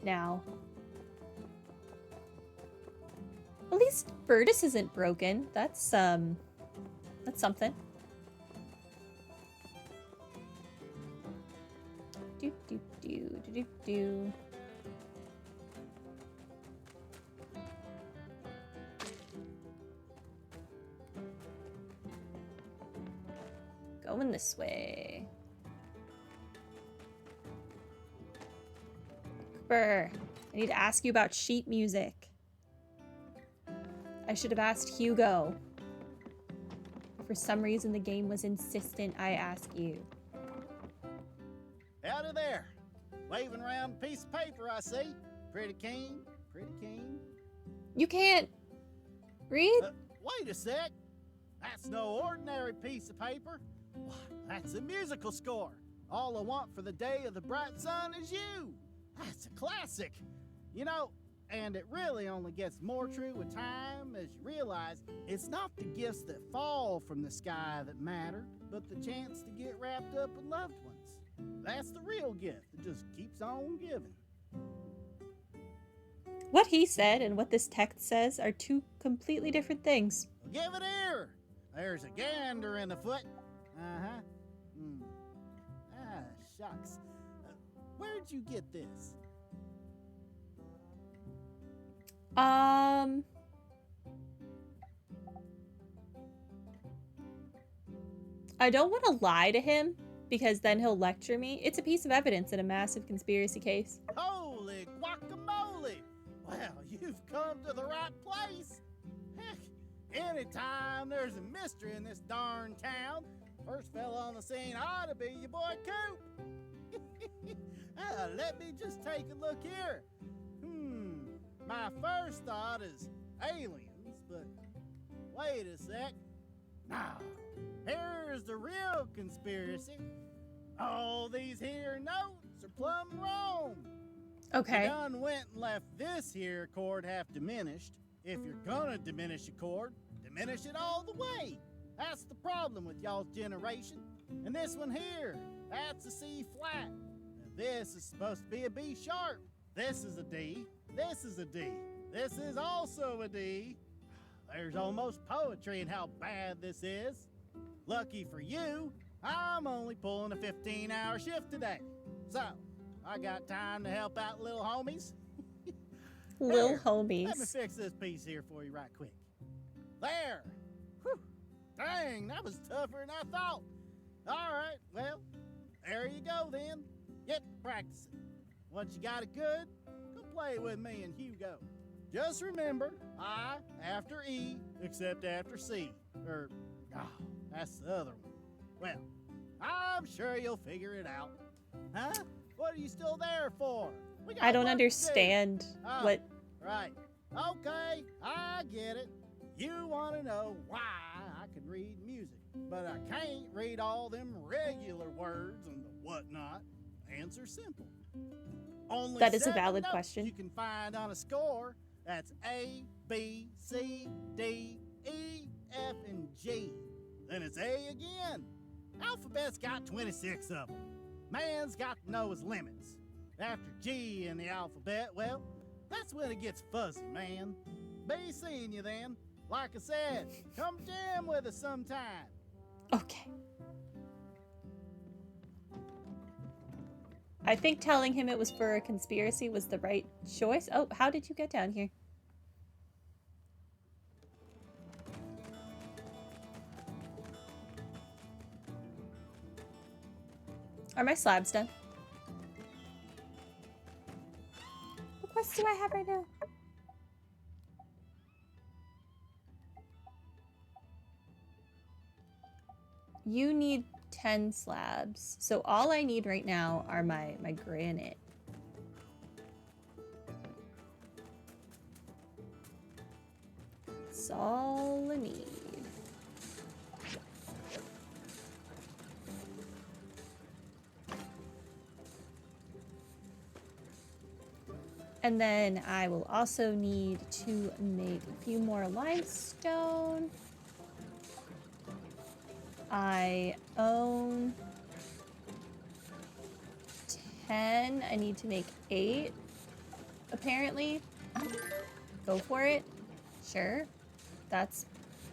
now. At least Burtis isn't broken. That's something. Do do do do do do. Going this way. Cooper, I need to ask you about sheet music. I should have asked Hugo. For some reason, the game was insistent I ask you. Howdy there. Waving around a piece of paper, I see. Pretty keen, pretty keen. You can't read? Wait a sec. That's no ordinary piece of paper. Why, that's a musical score. All I want for the day of the bright sun is you. That's a classic. You know, and it really only gets more true with time as you realize it's not the gifts that fall from the sky that matter, but the chance to get wrapped up with loved ones. That's the real gift that just keeps on giving. What he said and what this text says are two completely different things. Well, give it here. There's a gander in the foot. Uh-huh. Ah, shucks. Where'd you get this? I don't want to lie to him because then he'll lecture me. It's a piece of evidence in a massive conspiracy case. Holy guacamole! Well, you've come to the right place. Heck, anytime there's a mystery in this darn town, first fella on the scene ought to be your boy Coop. Let me just take a look here. My first thought is aliens, but wait a sec. Now, here's the real conspiracy. All these here notes are plumb wrong. Okay. You done went and left this here chord half diminished. If you're gonna diminish a chord, diminish it all the way. That's the problem with y'all's generation. And this one here, that's a C flat. And this is supposed to be a B sharp. This is a D. This is a D. This is also a D. There's almost poetry in how bad this is. Lucky for you, I'm only pulling a 15-hour shift today. So, I got time to help out little homies. Little homies. Let me fix this piece here for you right quick. There. Whew. Dang, that was tougher than I thought. All right, well, there you go then. Get practicing. Once you got it good, go play with me and Hugo. Just remember, I after E, except after C. That's the other one. Well, I'm sure you'll figure it out. Huh? What are you still there for? I don't understand what... Right. Okay, I get it. You want to know why I can read music, but I can't read all them regular words and the whatnot. Answer simple. Only that is a 7 valid notes question. You can find on a score. That's A, B, C, D, E, F, and G. Then it's A again. Alphabet's got 26 of them. Man's got to know his limits. After G in the alphabet, well, that's when it gets fuzzy, man. Be seeing you then. Like I said, come jam with us sometime. Okay. I think telling him it was for a conspiracy was the right choice. Oh, how did you get down here? Are my slabs done? What quests do I have right now? You need 10 slabs. So all I need right now are my granite. That's all I need. And then I will also need to make a few more limestone. I own 10. I need to make 8. apparently. Go for it. Sure. That's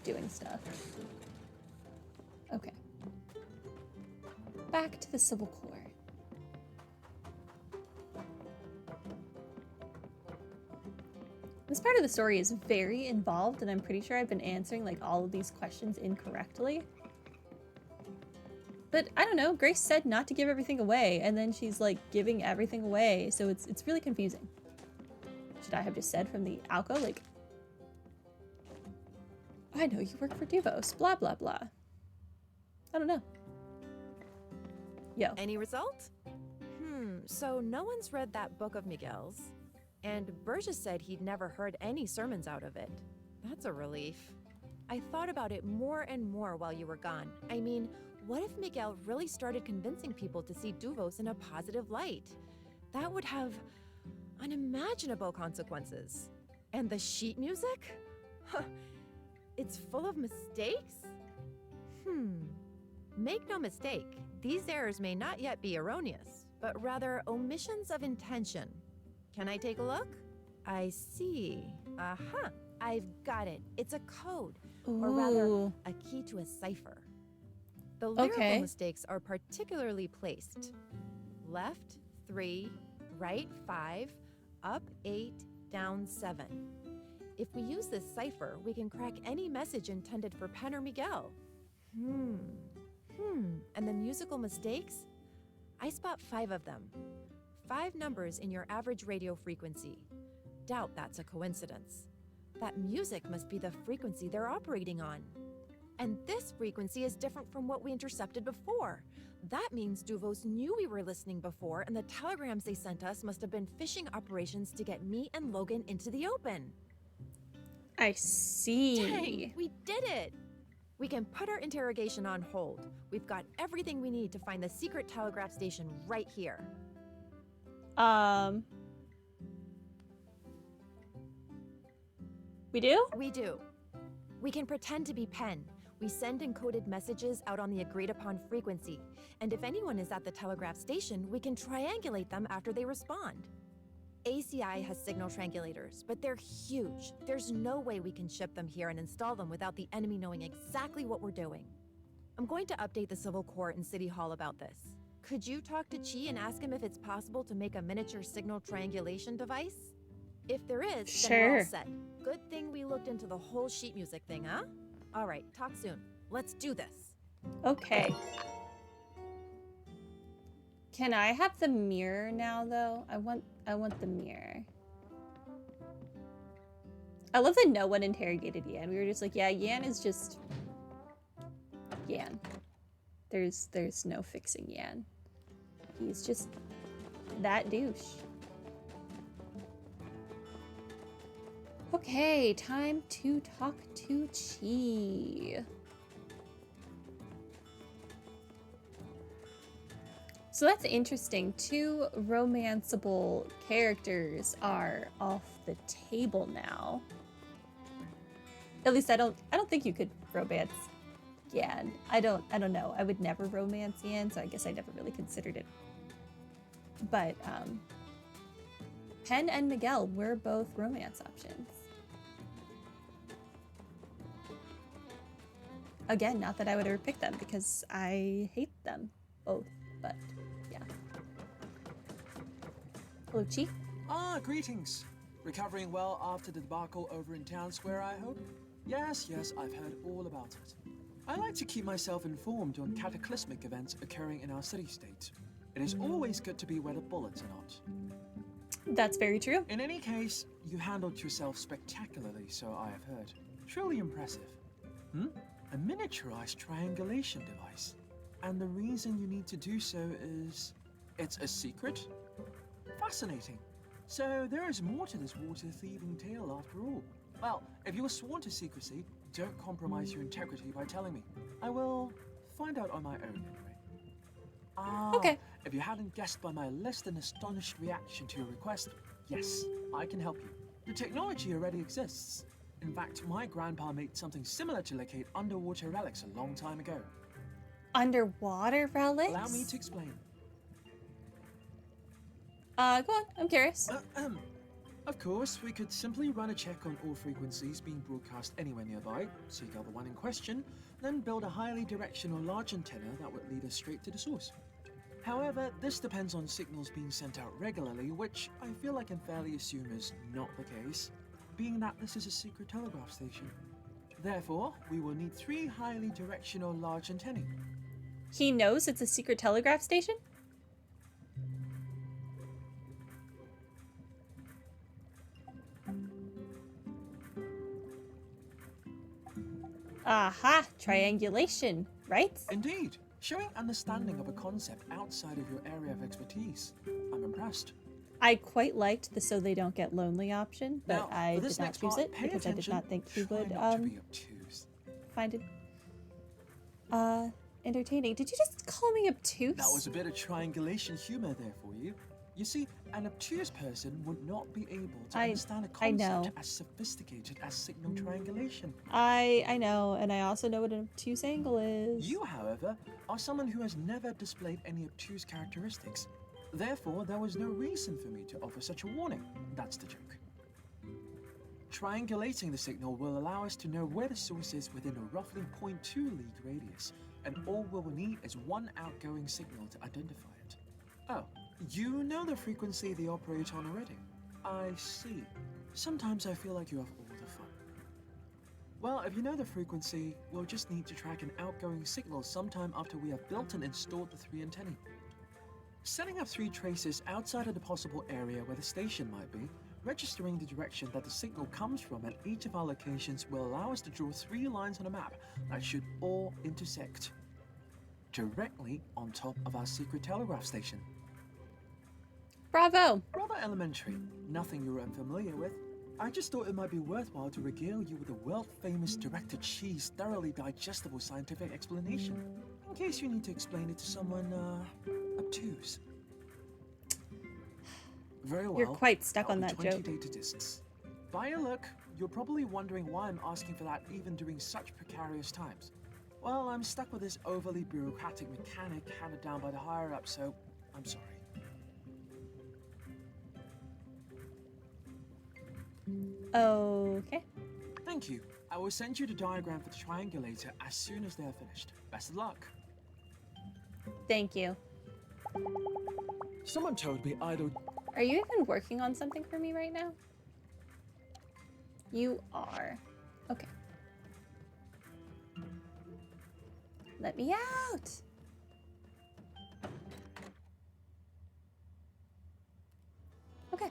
doing stuff. Okay. Back to the Civil Core. This part of the story is very involved, and I'm pretty sure I've been answering like all of these questions incorrectly. But I don't know, Grace said not to give everything away, and then she's like giving everything away, so it's really confusing. Should I have just said from the Alco, like, I know you work for Duvos, blah blah blah. I don't know. Yo. Any result? So no one's read that book of Miguel's. And Burgess said he'd never heard any sermons out of it. That's a relief. I thought about it more and more while you were gone. I mean, what if Miguel really started convincing people to see Duvos in a positive light? That would have unimaginable consequences. And the sheet music? It's full of mistakes? Make no mistake, these errors may not yet be erroneous, but rather omissions of intention. Can I take a look? I see. Aha, I've got it. It's a code, or rather, a key to a cipher. The lyrical mistakes are particularly placed. Left 3, right 5, up 8, down 7. If we use this cipher, we can crack any message intended for Pen or Miguel. And the musical mistakes? I spot 5 of them. 5 numbers in your average radio frequency. Doubt that's a coincidence. That music must be the frequency they're operating on. And this frequency is different from what we intercepted before. That means Duvos knew we were listening before, and the telegrams they sent us must have been phishing operations to get me and Logan into the open. I see. Dang, we did it! We can put our interrogation on hold. We've got everything we need to find the secret telegraph station right here. We do? We do. We can pretend to be Pen. We send encoded messages out on the agreed upon frequency. And if anyone is at the telegraph station, we can triangulate them after they respond. ACI has signal triangulators, but they're huge. There's no way we can ship them here and install them without the enemy knowing exactly what we're doing. I'm going to update the Civil Court and City Hall about this. Could you talk to Chi and ask him if it's possible to make a miniature signal triangulation device? If there is, then we're all set. Good thing we looked into the whole sheet music thing, huh? All right, talk soon. Let's do this. Okay. Can I have the mirror now, though? I want the mirror. I love that no one interrogated Yan. We were just like, yeah, Yan is just Yan. There's no fixing Yan. He's just that douche. Okay, time to talk to Chi. So that's interesting. 2 romanceable characters are off the table now. At least I don't think you could romance Yan. I don't know. I would never romance Yan, so I guess I never really considered it. But Pen and Miguel were both romance options. Again, not that I would ever pick them because I hate them both, but yeah. Hello, Chi. Ah, greetings. Recovering well after the debacle over in Town Square, I hope? Yes, I've heard all about it. I like to keep myself informed on cataclysmic events occurring in our city-state. It is always good to be where the bullets are not. That's very true. In any case, you handled yourself spectacularly, so I have heard. Truly impressive. A miniaturized triangulation device. And the reason you need to do so is... it's a secret? Fascinating. So there is more to this water-thieving tale after all. Well, if you were sworn to secrecy, don't compromise your integrity by telling me. I will find out on my own anyway. Okay. If you hadn't guessed by my less than astonished reaction to your request, yes, I can help you. The technology already exists. In fact, my grandpa made something similar to locate underwater relics a long time ago. Underwater relics? Allow me to explain. Go on. I'm curious. Of course, we could simply run a check on all frequencies being broadcast anywhere nearby, seek out the one in question, then build a highly directional large antenna that would lead us straight to the source. However, this depends on signals being sent out regularly, which I feel I can fairly assume is not the case, being that this is a secret telegraph station. Therefore, we will need 3 highly directional large antennae. He knows it's a secret telegraph station? Aha! Triangulation, right? Indeed, showing understanding of a concept outside of your area of expertise. I'm impressed. I quite liked the so they don't get lonely option, but Now, I for did this not next choose part, it pay because I did attention. not think he Try would not to be obtuse. find it entertaining. Did you just call me obtuse? That was a bit of triangulation humor there for you. You see, an obtuse person would not be able to understand a I know. concept as sophisticated as signal triangulation. I know, and I also know what an obtuse angle is. You, however, are someone who has never displayed any obtuse characteristics. Therefore, there was no reason for me to offer such a warning. That's the joke. Triangulating the signal will allow us to know where the source is within a roughly 0.2 league radius, and all we will need is one outgoing signal to identify it. Oh, you know the frequency they operate on already? I see. Sometimes I feel like you have all the fun. Well, if you know the frequency, we'll just need to track an outgoing signal sometime after we have built and installed the 3 antennae. Setting up 3 traces outside of the possible area where the station might be, registering the direction that the signal comes from at each of our locations will allow us to draw 3 lines on a map that should all intersect directly on top of our secret telegraph station. Bravo! Rather elementary, nothing you're unfamiliar with. I just thought it might be worthwhile to regale you with a world-famous direct-to-cheese, thoroughly digestible scientific explanation, in case you need to explain it to someone, obtuse. Very well. You're quite stuck on that'll that be joke. 20 data discs. By your look, you're probably wondering why I'm asking for that even during such precarious times. Well, I'm stuck with this overly bureaucratic mechanic handed down by the higher-ups, so I'm sorry. Okay. Thank you. I will send you the diagram for the triangulator as soon as they are finished. Best of luck. Thank you. Someone told me idle. Are you even working on something for me right now? You are. Okay. Let me out! Okay.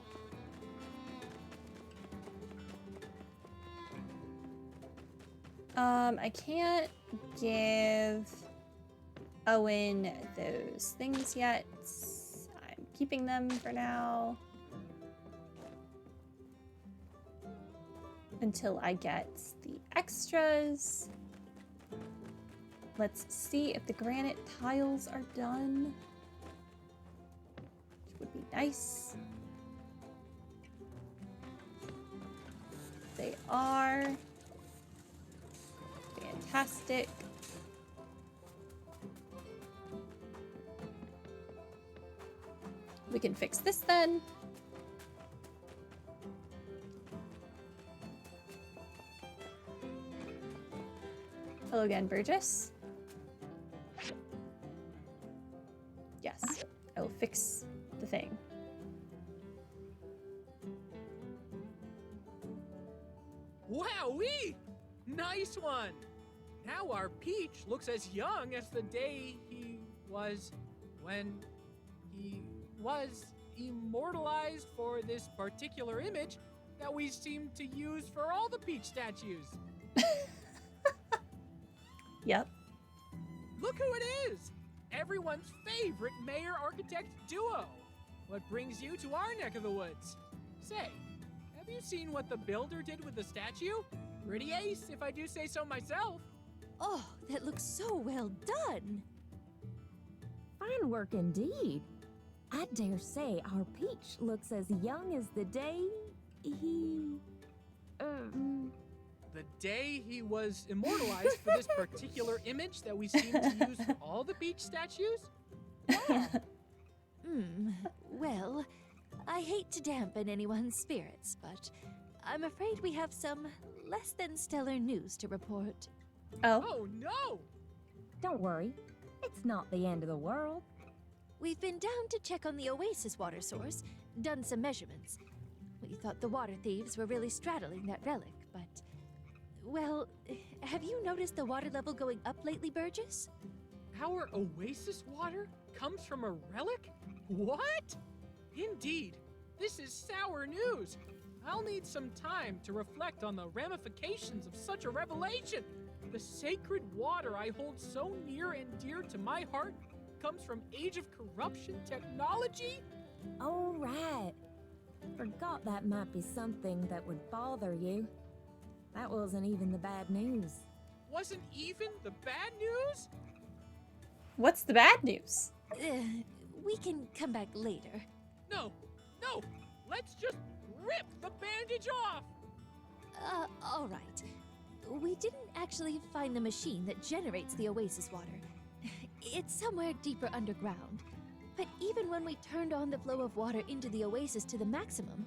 I can't give Owen those things yet. I'm keeping them for now. Until I get the extras. Let's see if the granite tiles are done. Which would be nice. They are. Fantastic. We can fix this then. Hello again, Burgess. Yes, I will fix the thing. Wowee! Nice one! Now our Peach looks as young as the day when he was immortalized for this particular image that we seem to use for all the Peach statues. Yep. Look who it is! Everyone's favorite mayor-architect duo! What brings you to our neck of the woods? Say, have you seen what the builder did with the statue? Pretty ace, if I do say so myself. Oh, that looks so well done. Fine work indeed. I dare say our Peach looks as young as the day he... The day he was immortalized for this particular image that we seem to use for all the Peach statues? Well, I hate to dampen anyone's spirits, but I'm afraid we have some less than stellar news to report. Oh, Oh no! Don't worry, it's not the end of the world. We've been down to check on the Oasis water source, done some measurements. We thought the water thieves were really straddling that relic, but... Well, have you noticed the water level going up lately, Burgess? Our oasis water comes from a relic? What? Indeed, this is sour news. I'll need some time to reflect on the ramifications of such a revelation. The sacred water I hold so near and dear to my heart comes from Age of Corruption technology? All right. Forgot that might be something that would bother you. That wasn't even the bad news. Wasn't even the bad news? what's the bad news? We can come back later. No, let's just rip the bandage off! All right. We didn't actually find the machine that generates the Oasis water. It's somewhere deeper underground. But even when we turned on the flow of water into the Oasis to the maximum,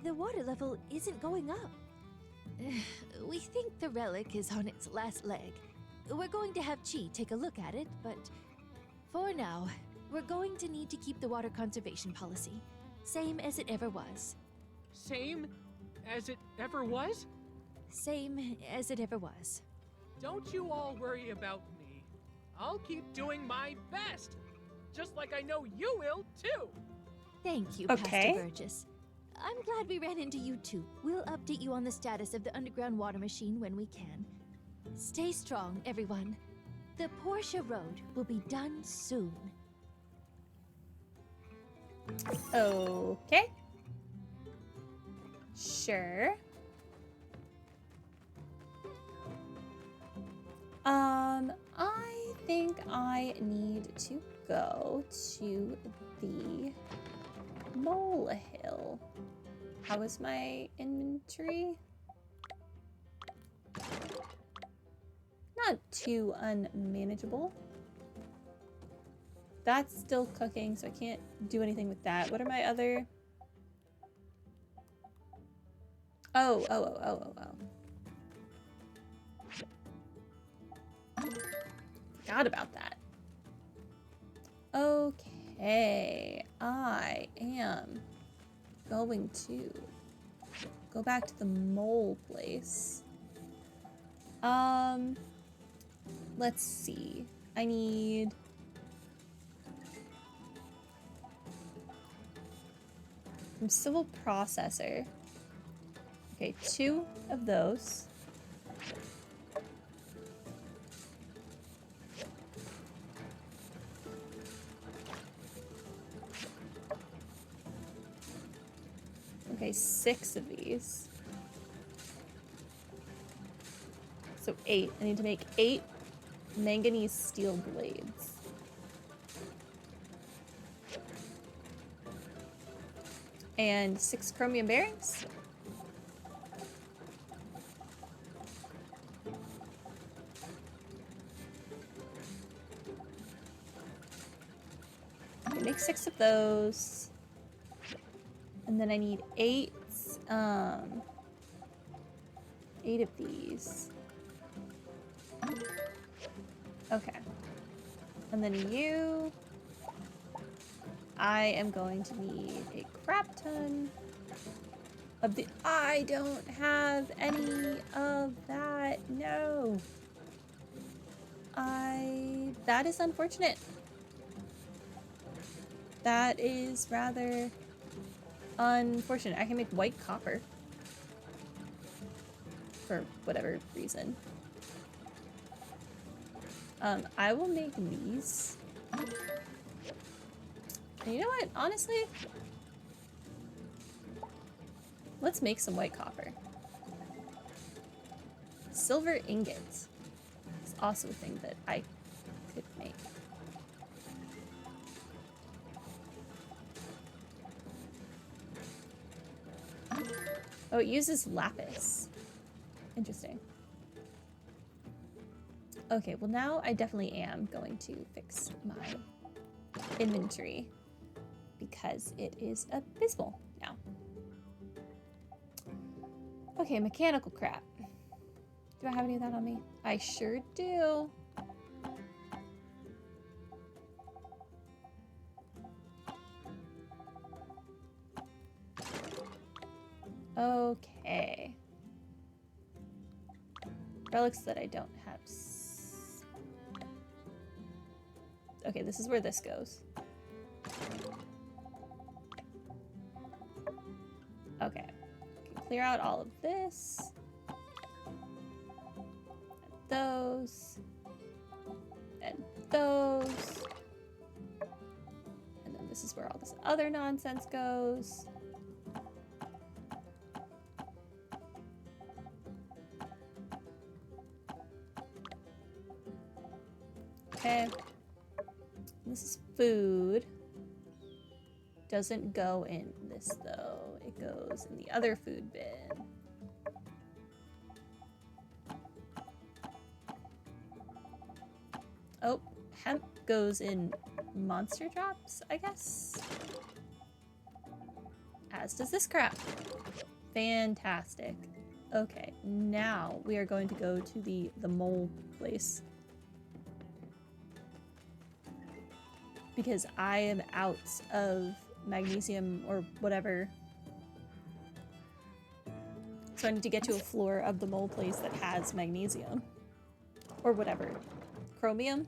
the water level isn't going up. We think the relic is on its last leg. We're going to have Chi take a look at it, but for now, we're going to need to keep the water conservation policy, same as it ever was. Same as it ever was? Same as it ever was. Don't you all worry about me. I'll keep doing my best, just like I know you will, too. Thank you, Okay. Pastor Burgess. I'm glad we ran into you too. We'll update you on the status of the underground water machine when we can. Stay strong, everyone. The Portia Road will be done soon. Okay. Sure. I think I need to go to the molehill. How is my inventory? Not too unmanageable. That's still cooking, so I can't do anything with that. What are my other... Oh. Forgot about that. Okay, I am going to go back to the mole place. Let's see. I need... From civil processor. Okay, 2 of those. Okay, 6 of these. So 8. I need to make 8 manganese steel blades. And 6 chromium bearings. Okay, make 6 of those. And then I need 8 of these. Okay. And then you... I am going to need a crap ton of the... I don't have any of that. No. That is unfortunate. That is rather unfortunate. I can make white copper. For whatever reason. I will make these. And you know what? Honestly, let's make some white copper. Silver ingots is also a thing that I could make. Oh, it uses lapis. Interesting. Okay, well now I definitely am going to fix my inventory because it is abysmal now. Okay, mechanical crap. Do I have any of that on me? I sure do. Okay. Relics that I don't have. Okay, this is where this goes. Okay. Can clear out all of this. And those. And those. And then this is where all this other nonsense goes. Okay. This is food. Doesn't go in this though. It goes in the other food bin. Oh, hemp goes in monster drops, I guess. As does this crap. Fantastic. Okay, now we are going to go to the mole place. Because I am out of magnesium or whatever. So I need to get to a floor of the mole place that has magnesium. Or whatever. Chromium?